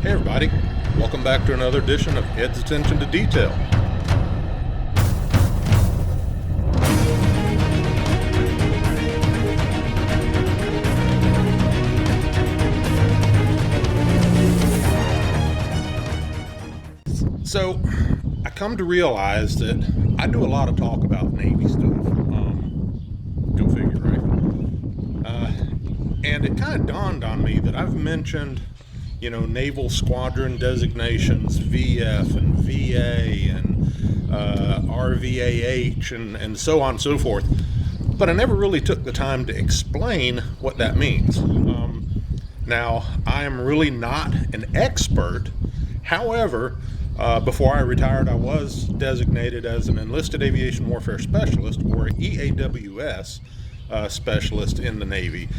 Hey everybody, welcome back to another edition of Ed's Attention to Detail. So, I come to realize that I do a lot of talk about Navy stuff. Go figure, right? And it kind of dawned on me that I've mentioned, Naval Squadron designations, VF and VA and RVAH and so on and so forth. But I never really took the time to explain what that means. Now, I am really not an expert. However, before I retired, I was designated as an Enlisted Aviation Warfare Specialist, or EAWS specialist in the Navy.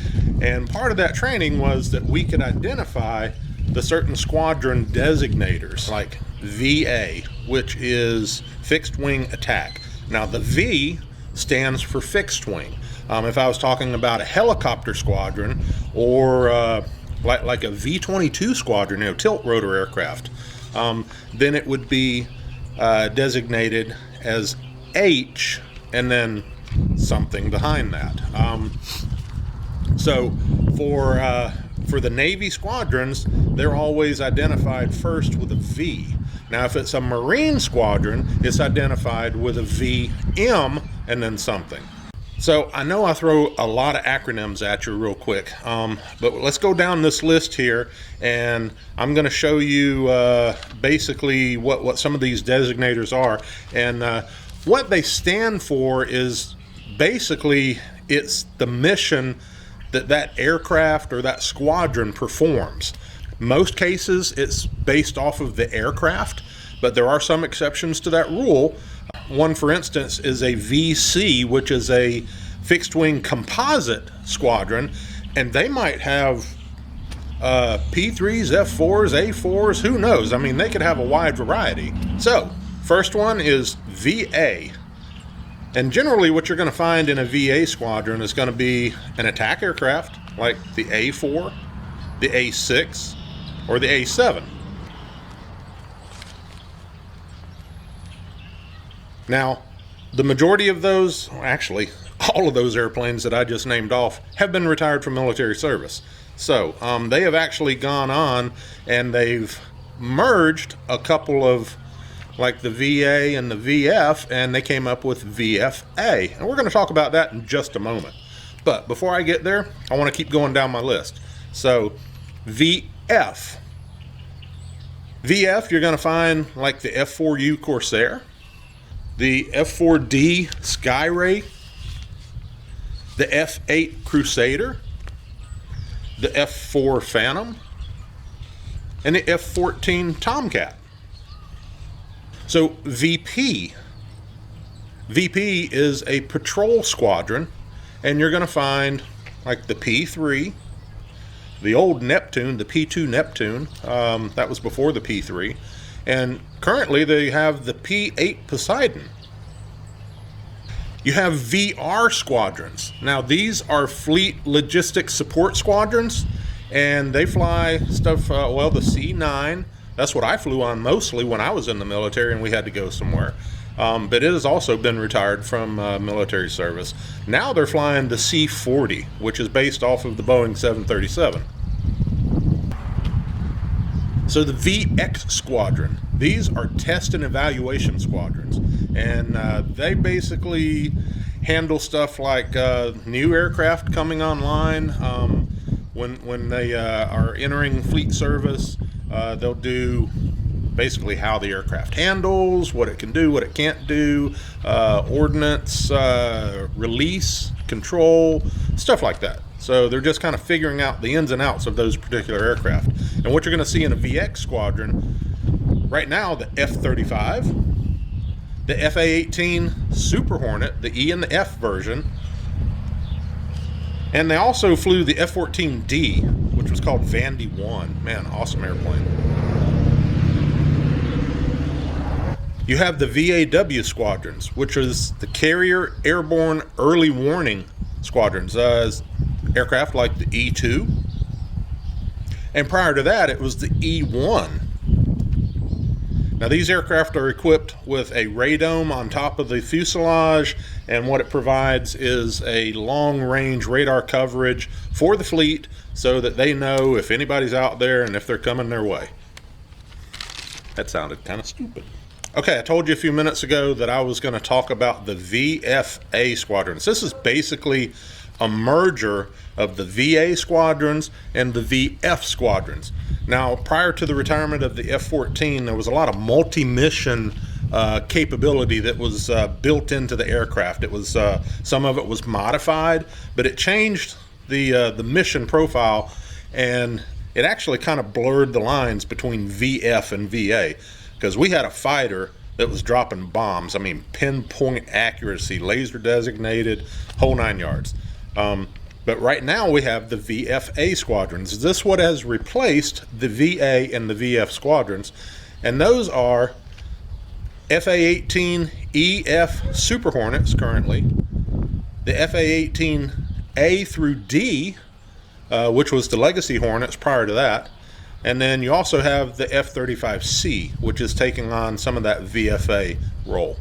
And part of that training was that we could identify the certain squadron designators, like VA, which is Fixed Wing Attack. Now, the V stands for Fixed Wing. If I was talking about a helicopter squadron, or like a V-22 squadron, tilt rotor aircraft, then it would be designated as H and then something behind that. So for the Navy squadrons, they're always identified first with a V. Now, if it's a Marine squadron, it's identified with a VM and then something. So I know I throw a lot of acronyms at you real quick, but let's go down this list here, and I'm going to show you basically what some of these designators are. And what they stand for is basically it's the mission that aircraft or that squadron performs. Most cases it's based off of the aircraft, but there are some exceptions to that rule. One, for instance, is a VC, which is a fixed wing composite squadron, and they might have P3s, F4s, A4s, who knows? I mean, they could have a wide variety. So, first one is VA. And generally what you're going to find in a VA squadron is going to be an attack aircraft, like the A4, the A6, or the A7. Now, the majority of those, actually, all of those airplanes that I just named off, have been retired from military service. So, they have actually gone on and they've merged a couple of, like the VA and the VF, and they came up with VFA. And we're going to talk about that in just a moment. But before I get there, I want to keep going down my list. So, VF. VF, you're going to find like the F4U Corsair, the F4D Skyray, the F8 Crusader, the F4 Phantom, and the F14 Tomcat. So VP is a patrol squadron, and you're going to find like the P3, the old Neptune, the P2 Neptune, that was before the P3, and currently they have the P8 Poseidon. You have VR squadrons. Now, these are fleet logistics support squadrons, and they fly stuff, the C9. That's what I flew on mostly when I was in the military and we had to go somewhere. But it has also been retired from military service. Now they're flying the C-40, which is based off of the Boeing 737. So the VX squadron, these are test and evaluation squadrons. And they basically handle stuff like new aircraft coming online. When they are entering fleet service, they'll do basically how the aircraft handles, what it can do, what it can't do, ordnance, release, control, stuff like that. So they're just kind of figuring out the ins and outs of those particular aircraft. And what you're going to see in a VX squadron, right now, the F-35, the FA-18 Super Hornet, the E and the F version, and they also flew the F-14D, which was called Vandy 1. Man, awesome airplane. You have the VAW squadrons, which is the Carrier Airborne Early Warning squadrons, aircraft like the E-2. And prior to that, it was the E1. Now, these aircraft are equipped with a radome on top of the fuselage, and what it provides is a long-range radar coverage for the fleet so that they know if anybody's out there and if they're coming their way. That sounded kind of stupid. Okay, I told you a few minutes ago that I was going to talk about the VFA squadrons. This is basically a merger of the VA squadrons and the VF squadrons. Now, prior to the retirement of the F-14, there was a lot of multi-mission capability that was built into the aircraft. It was some of it was modified, but it changed the mission profile, and it actually kind of blurred the lines between VF and VA, because we had a fighter that was dropping bombs. I mean, pinpoint accuracy, laser designated, whole 9 yards. But right now we have the VFA squadrons. This is what has replaced the VA and the VF squadrons, and those are FA-18EF Super Hornets currently, the FA-18A through D, which was the Legacy Hornets prior to that, and then you also have the F-35C, which is taking on some of that VFA role.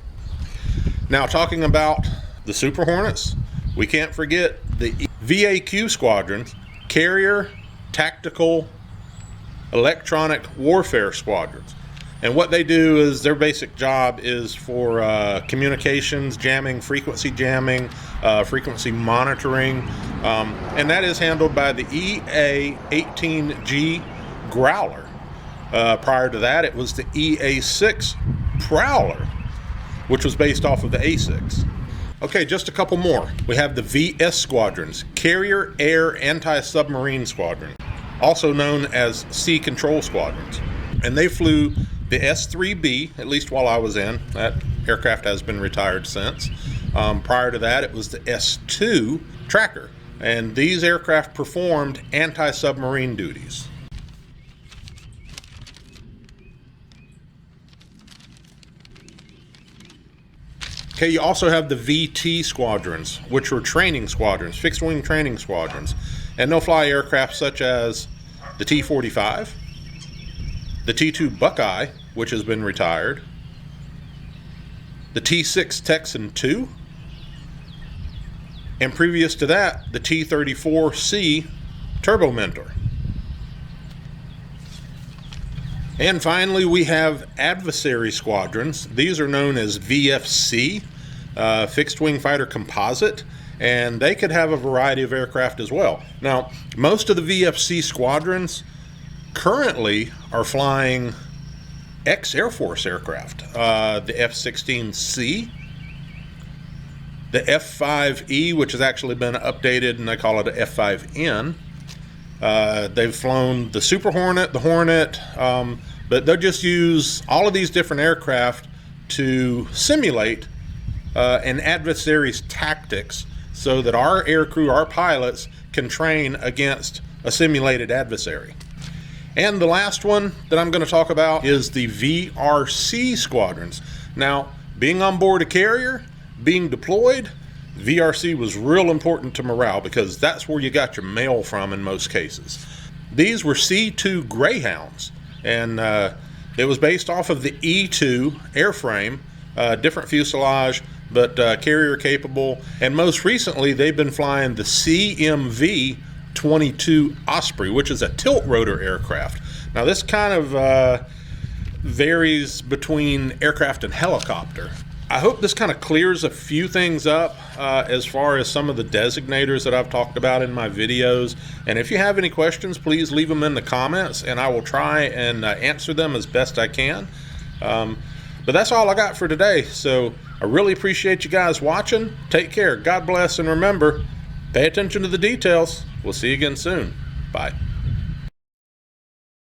Now, talking about the Super Hornets, we can't forget the VAQ squadrons, Carrier, Tactical, Electronic Warfare Squadrons. And what they do is their basic job is for communications, jamming, frequency monitoring, and that is handled by the EA-18G Growler. Prior to that, it was the EA-6 Prowler, which was based off of the A-6. Okay, just a couple more. We have the VS squadrons, Carrier Air Anti-Submarine Squadron, also known as Sea Control Squadrons. And they flew the S-3B, at least while I was in. That aircraft has been retired since. Prior to that, it was the S-2 Tracker. And these aircraft performed anti-submarine duties. Okay, you also have the VT squadrons, which were training squadrons, fixed-wing training squadrons. And they'll fly aircraft such as the T-45, the T-2 Buckeye, which has been retired, the T-6 Texan II, and previous to that, the T-34C Turbo Mentor. And finally, we have adversary squadrons. These are known as VFC, Fixed Wing Fighter Composite, and they could have a variety of aircraft as well. Now, most of the VFC squadrons currently are flying ex-Air Force aircraft. The F-16C, the F-5E, which has actually been updated, and they call it a F-5N. They've flown the Super Hornet, the Hornet, but they'll just use all of these different aircraft to simulate an adversary's tactics so that our aircrew, our pilots, can train against a simulated adversary. And the last one that I'm going to talk about is the VRC squadrons. Now, being on board a carrier, being deployed, VRC was real important to morale because that's where you got your mail from in most cases. These were C2 Greyhounds, and it was based off of the E2 airframe, different fuselage, but carrier capable. And most recently, they've been flying the CMV-22 Osprey, which is a tilt rotor aircraft. Now, this kind of varies between aircraft and helicopter. I hope this kind of clears a few things up as far as some of the designators that I've talked about in my videos. And if you have any questions, please leave them in the comments and I will try and answer them as best I can. But that's all I got for today. So I really appreciate you guys watching. Take care. God bless. And remember, pay attention to the details. We'll see you again soon. Bye.